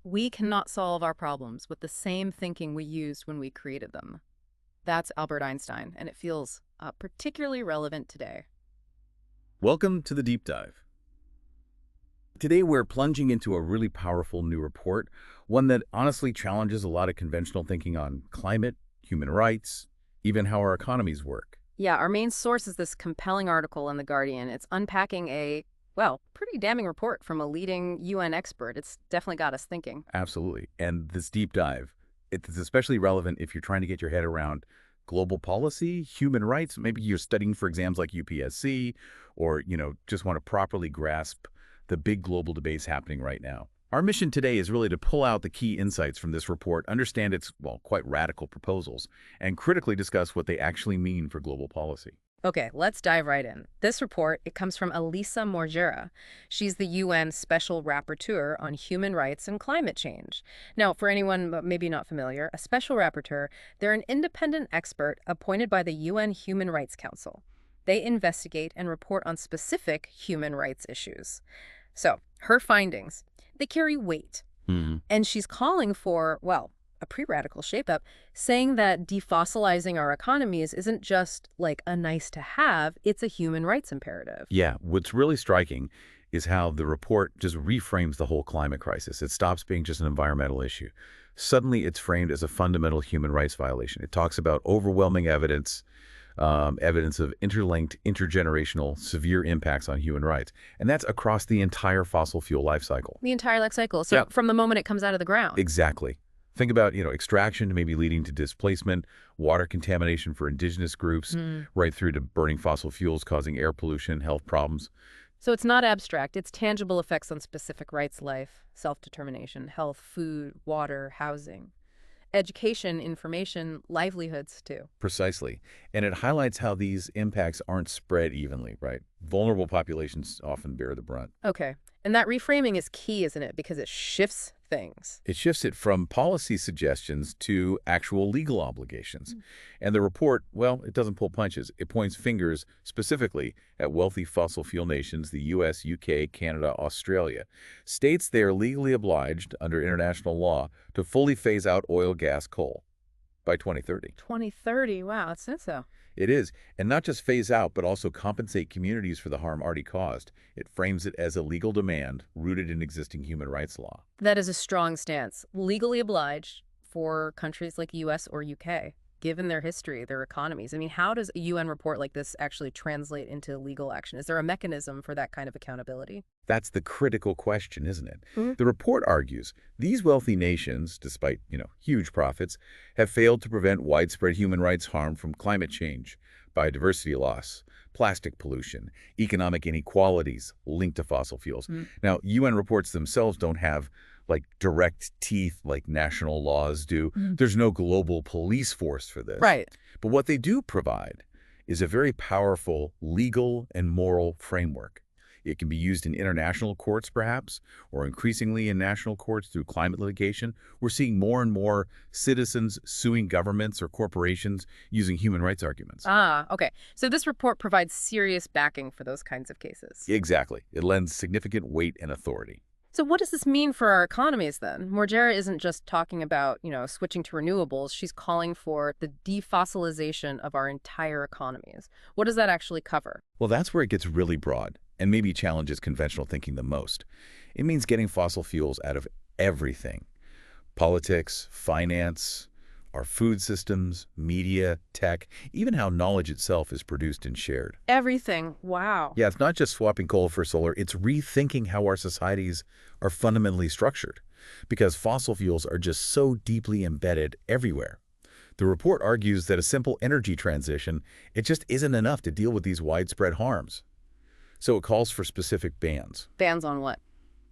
We cannot solve our problems with the same thinking we used when we created them. That's Albert Einstein, and it feels particularly relevant today. Welcome to the Deep Dive. Today we're plunging into a really powerful new report, one that honestly challenges a lot of conventional thinking on climate, human rights, even how our economies work. Yeah, our main source is this compelling article in The Guardian. It's unpacking a, well, pretty damning report from a leading UN expert. It's definitely got us thinking. Absolutely. And this deep dive, it's especially relevant if you're trying to get your head around global policy, human rights. Maybe you're studying for exams like UPSC, or, just want to properly grasp the big global debates happening right now. Our mission today is really to pull out the key insights from this report, understand its, well, quite radical proposals, and critically discuss what they actually mean for global policy. Okay, let's dive right in. This report, it comes from Elisa Morgera. She's the UN Special Rapporteur on Human Rights and Climate Change. Now, for anyone maybe not familiar, a Special Rapporteur, they're an independent expert appointed by the UN Human Rights Council. They investigate and report on specific human rights issues. So, her findings, they carry weight. And she's calling for, well, a pre-radical shape-up, saying that defossilizing our economies isn't just like a nice to have, it's a human rights imperative. Yeah, what's really striking is how the report just reframes the whole climate crisis. It stops being just an environmental issue. Suddenly, it's framed as a fundamental human rights violation. It talks about overwhelming evidence, evidence of interlinked, intergenerational, severe impacts on human rights. And that's across the entire fossil fuel life cycle. The entire life cycle. So from the moment it comes out of the ground. Exactly. Think about, extraction maybe leading to displacement, water contamination for indigenous groups, right through to burning fossil fuels causing air pollution, health problems. So it's not abstract. It's tangible effects on specific rights, life, self-determination, health, food, water, housing, education, information, livelihoods, too. Precisely. And it highlights how these impacts aren't spread evenly, right? Vulnerable populations often bear the brunt. Okay. And that reframing is key, isn't it? Because it shifts things. It shifts it from policy suggestions to actual legal obligations. And the report, well, it doesn't pull punches. It points fingers specifically at wealthy fossil fuel nations, the US, UK, Canada, Australia. States they are legally obliged under international law to fully phase out oil, gas, coal by 2030. 2030, wow, it says so. It is, and not just phase out, but also compensate communities for the harm already caused. It frames it as a legal demand rooted in existing human rights law. That is a strong stance. Legally obliged for countries like US or UK, given their history, their economies. I mean, how does a UN report like this actually translate into legal action? Is there a mechanism for that kind of accountability? That's the critical question, isn't it? The report argues these wealthy nations, despite, huge profits, have failed to prevent widespread human rights harm from climate change, biodiversity loss, plastic pollution, economic inequalities linked to fossil fuels. Now, UN reports themselves don't have direct teeth like national laws do. There's no global police force for this. Right. But what they do provide is a very powerful legal and moral framework. It can be used in international courts, perhaps, or increasingly in national courts through climate litigation. We're seeing more and more citizens suing governments or corporations using human rights arguments. Ah, okay. So this report provides serious backing for those kinds of cases. Exactly. It lends significant weight and authority. So what does this mean for our economies then? Morgera isn't just talking about, switching to renewables. She's calling for the defossilization of our entire economies. What does that actually cover? Well, that's where it gets really broad and maybe challenges conventional thinking the most. It means getting fossil fuels out of everything. Politics, finance, our food systems, media, tech, even how knowledge itself is produced and shared. Everything. Wow. Yeah, it's not just swapping coal for solar, it's rethinking how our societies are fundamentally structured, because fossil fuels are just so deeply embedded everywhere. The report argues that a simple energy transition, it just isn't enough to deal with these widespread harms. So it calls for specific bans. Bans on what?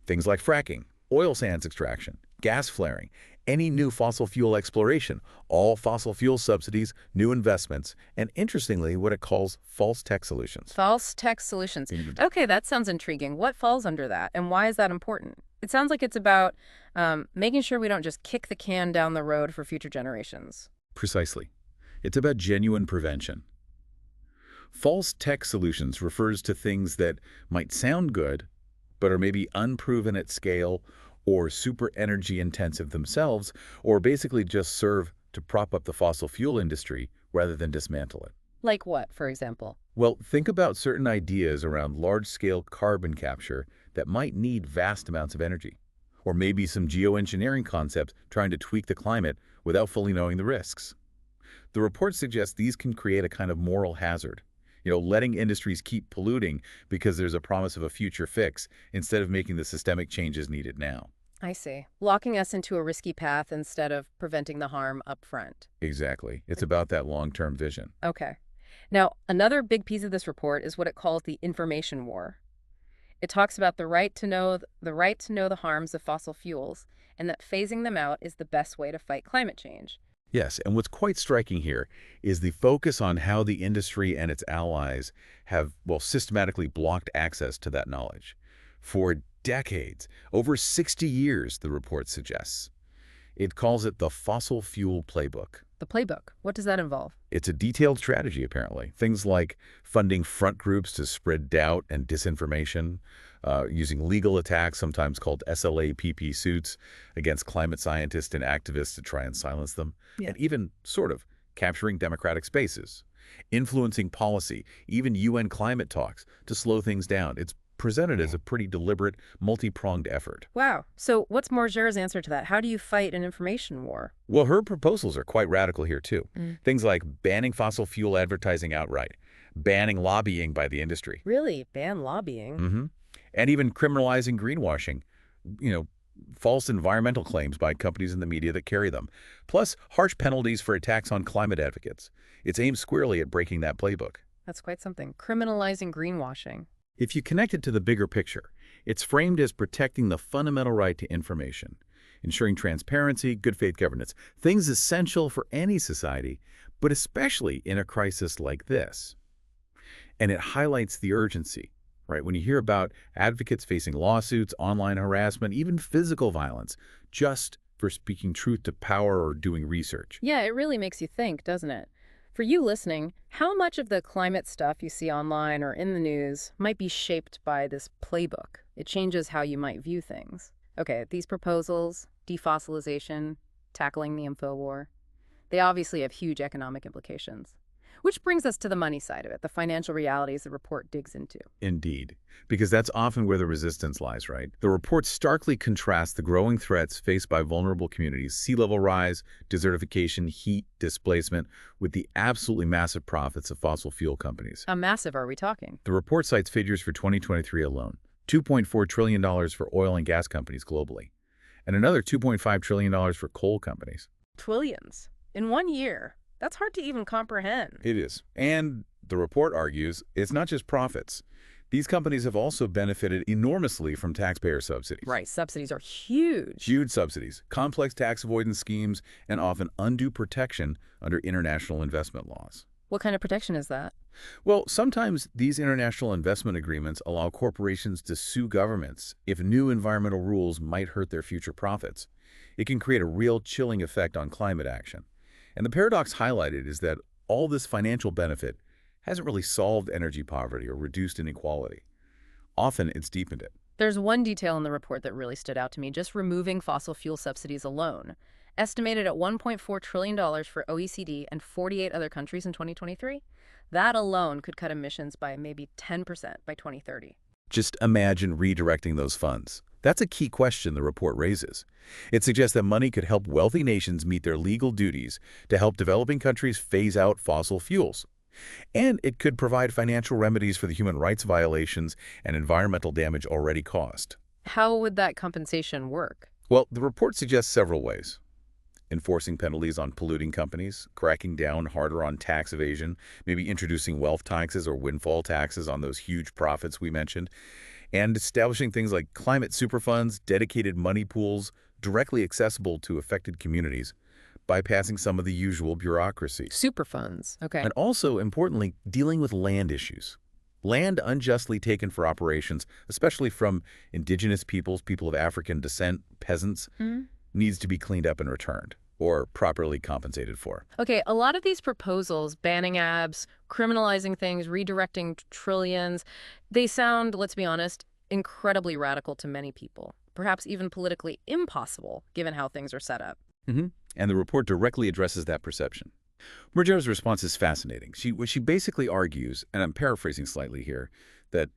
Things like fracking, oil sands extraction, gas flaring, any new fossil fuel exploration, all fossil fuel subsidies, new investments, and interestingly, what it calls false tech solutions. False tech solutions. Okay, that sounds intriguing. What falls under that, and why is that important? It sounds like it's about making sure we don't just kick the can down the road for future generations. Precisely. It's about genuine prevention. False tech solutions refers to things that might sound good, but are maybe unproven at scale or super energy intensive themselves, or basically just serve to prop up the fossil fuel industry rather than dismantle it. Like what, for example? Well, think about certain ideas around large-scale carbon capture that might need vast amounts of energy. Or maybe some geoengineering concepts trying to tweak the climate without fully knowing the risks. The report suggests these can create a kind of moral hazard, letting industries keep polluting because there's a promise of a future fix instead of making the systemic changes needed now. I see. Locking us into a risky path instead of preventing the harm up front. Exactly. It's about that long-term vision. Okay. Now, another big piece of this report is what it calls the information war. It talks about the right to know the harms of fossil fuels and that phasing them out is the best way to fight climate change. Yes, and what's quite striking here is the focus on how the industry and its allies have, well, systematically blocked access to that knowledge. For decades, over 60 years, the report suggests. It calls it the fossil fuel playbook. The playbook, what does that involve? It's a detailed strategy, apparently. Things like funding front groups to spread doubt and disinformation, using legal attacks, sometimes called SLAPP suits, against climate scientists and activists to try and silence them, Yeah. and even, sort of, capturing democratic spaces, influencing policy, even UN climate talks, to slow things down. It's presented as a pretty deliberate, multi-pronged effort. Wow. So what's Morger's answer to that? How do you fight an information war? Well, her proposals are quite radical here, too. Mm. Things like banning fossil fuel advertising outright, banning lobbying by the industry, Really? Ban lobbying? and even criminalizing greenwashing, you know, false environmental claims by companies in the media that carry them, plus harsh penalties for attacks on climate advocates. It's aimed squarely at breaking that playbook. That's quite something. Criminalizing greenwashing. If you connect it to the bigger picture, it's framed as protecting the fundamental right to information, ensuring transparency, good faith governance, things essential for any society, but especially in a crisis like this. And it highlights the urgency, right? When you hear about advocates facing lawsuits, online harassment, even physical violence, just for speaking truth to power or doing research. Yeah, it really makes you think, doesn't it? For you listening, how much of the climate stuff you see online or in the news might be shaped by this playbook? It changes how you might view things. Okay, these proposals, defossilization, tackling the info war, they obviously have huge economic implications. Which brings us to the money side of it, the financial realities the report digs into. Indeed, because that's often where the resistance lies, right? The report starkly contrasts the growing threats faced by vulnerable communities, sea level rise, desertification, heat, displacement, with the absolutely massive profits of fossil fuel companies. How massive are we talking? The report cites figures for 2023 alone, $2.4 trillion for oil and gas companies globally, and another $2.5 trillion for coal companies. Trillions. In 1 year. That's hard to even comprehend. It is. And the report argues it's not just profits. These companies have also benefited enormously from taxpayer subsidies. Right, subsidies are huge. Huge subsidies, complex tax avoidance schemes, and often undue protection under international investment laws. What kind of protection is that? Well, sometimes these international investment agreements allow corporations to sue governments if new environmental rules might hurt their future profits. It can create a real chilling effect on climate action. And the paradox highlighted is that all this financial benefit hasn't really solved energy poverty or reduced inequality. Often, it's deepened it. There's one detail in the report that really stood out to me, just removing fossil fuel subsidies alone. Estimated at $1.4 trillion for OECD and 48 other countries in 2023. That alone could cut emissions by maybe 10% by 2030. Just imagine redirecting those funds. That's a key question the report raises. It suggests that money could help wealthy nations meet their legal duties to help developing countries phase out fossil fuels. And it could provide financial remedies for the human rights violations and environmental damage already caused. How would that compensation work? Well, the report suggests several ways. Enforcing penalties on polluting companies, cracking down harder on tax evasion, maybe introducing wealth taxes or windfall taxes on those huge profits we mentioned, and establishing things like climate superfunds, dedicated money pools, directly accessible to affected communities, bypassing some of the usual bureaucracy. Superfunds. Okay. And also, importantly, dealing with land issues. Land unjustly taken for operations, especially from indigenous peoples, people of African descent, peasants, needs to be cleaned up and returned, or properly compensated for. Okay, a lot of these proposals, banning abs, criminalizing things, redirecting trillions, they sound, let's be honest, incredibly radical to many people. perhaps even politically impossible, given how things are set up. And the report directly addresses that perception. Murgera's response is fascinating. She basically argues, and I'm paraphrasing slightly here, that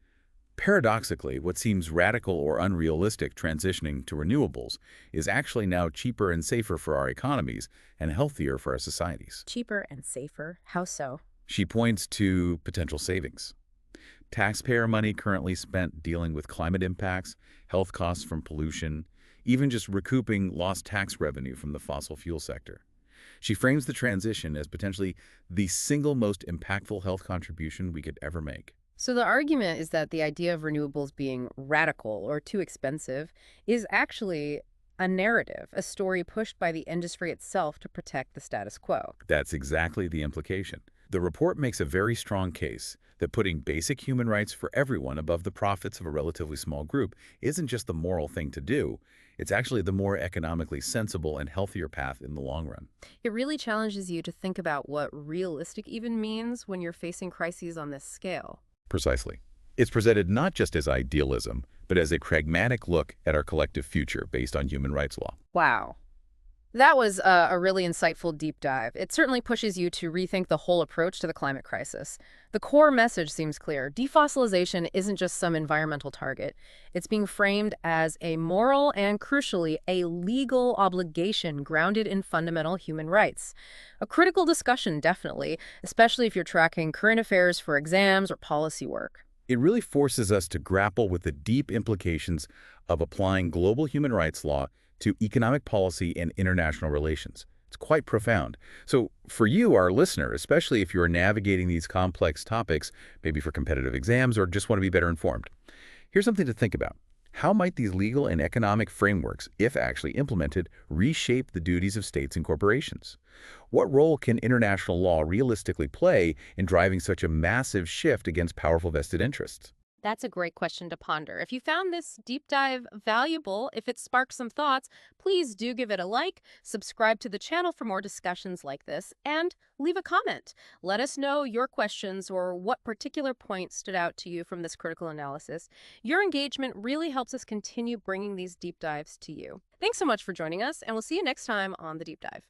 paradoxically, what seems radical or unrealistic transitioning to renewables is actually now cheaper and safer for our economies and healthier for our societies. Cheaper and safer? How so? She points to potential savings. Taxpayer money currently spent dealing with climate impacts, health costs from pollution, even just recouping lost tax revenue from the fossil fuel sector. She frames the transition as potentially the single most impactful health contribution we could ever make. So the argument is that the idea of renewables being radical or too expensive is actually a narrative, a story pushed by the industry itself to protect the status quo. That's exactly the implication. The report makes a very strong case that putting basic human rights for everyone above the profits of a relatively small group isn't just the moral thing to do, it's actually the more economically sensible and healthier path in the long run. It really challenges you to think about what realistic even means when you're facing crises on this scale. Precisely. It's presented not just as idealism, but as a pragmatic look at our collective future based on human rights law. Wow. That was a really insightful deep dive. It certainly pushes you to rethink the whole approach to the climate crisis. The core message seems clear. Defossilization isn't just some environmental target. It's being framed as a moral and, crucially, a legal obligation grounded in fundamental human rights. A critical discussion, definitely, especially if you're tracking current affairs for exams or policy work. It really forces us to grapple with the deep implications of applying global human rights law to economic policy and international relations. It's quite profound. So for you, our listener, especially if you're navigating these complex topics, maybe for competitive exams or just want to be better informed, here's something to think about. How might these legal and economic frameworks, if actually implemented, reshape the duties of states and corporations? What role can international law realistically play in driving such a massive shift against powerful vested interests? That's a great question to ponder. If you found this deep dive valuable, if it sparked some thoughts, please do give it a like, subscribe to the channel for more discussions like this, and leave a comment. Let us know your questions or what particular point stood out to you from this critical analysis. Your engagement really helps us continue bringing these deep dives to you. Thanks so much for joining us, and we'll see you next time on The Deep Dive.